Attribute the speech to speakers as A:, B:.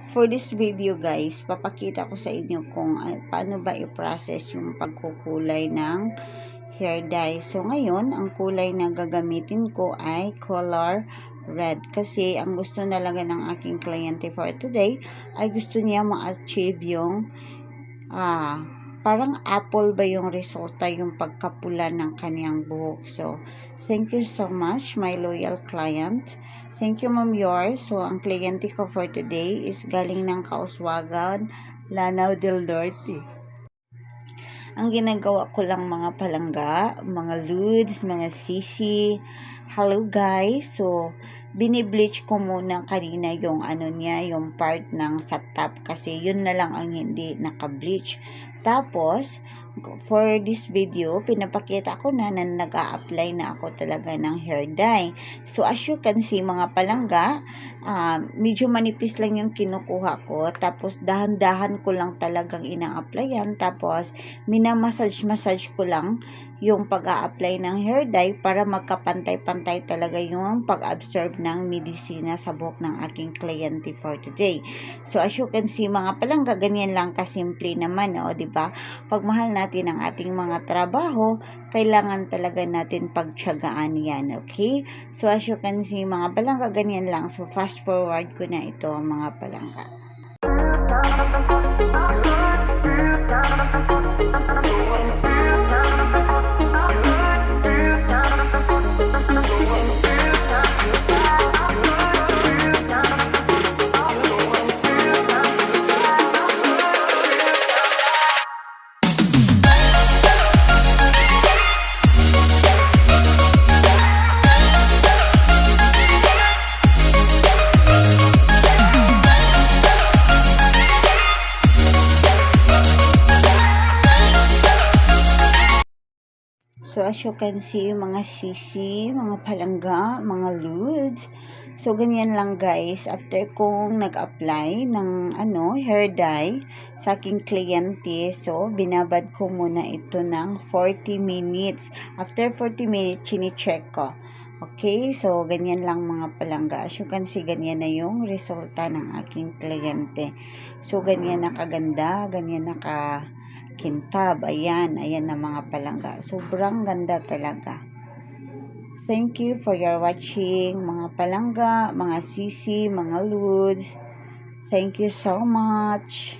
A: For this video guys, papakita ko sa inyo kung paano ba i-process yung pagkukulay ng hair dye. So ngayon, ang kulay na gagamitin ko ay color red. Kasi ang gusto talaga ng aking kliyente for today ay gusto niya ma-achieve yung parang apple ba yung resulta, yung pagkapula ng kanyang buhok. So, thank you so much, my loyal client. Thank you, Ma'am Yor. So, ang kliyente ko for today is galing ng Kauswagan, Lanao del Norte. Ang ginagawa ko lang mga palangga, mga ludes, mga sisi. Hello guys. So, binibleach ko muna kanina yung niya, yung part ng sa top kasi yun na lang ang hindi naka-bleach. Tapos, for this video, pinapakita ko na nag-a-apply na ako talaga ng hair dye. So, as you can see, mga palangga, medyo manipis lang yung kinukuha ko. Tapos, dahan-dahan ko lang talagang ina-applyan. Tapos, minamassage ko lang yung pag-a-apply ng hair dye para magkapantay-pantay talaga yung pag-absorb ng medisina sa buhok ng aking kliyente for today. So, as you can see, mga palangga, ganyan lang kasimple naman, diba? Pag mahal natin ang ating mga trabaho, kailangan talaga natin pagtiyagaan yan, okay? So, as you can see, mga palangga, ganyan lang. So, fast forward ko na ito, mga palangga. So, as you can see, mga sisi, mga palangga, mga ludes. So, ganyan lang guys. After kong nag-apply ng hair dye sa aking kliyente, so, binabad ko muna ito ng 40 minutes. After 40 minutes, chine-check ko. Okay, so, ganyan lang mga palangga. As you can see, ganyan na yung resulta ng aking kliyente. So, ganyan na kaganda, ganyan na kintab. Ayan na mga palangga. Sobrang ganda talaga. Thank you for your watching, mga palangga, mga sisi, mga ludes. Thank you so much.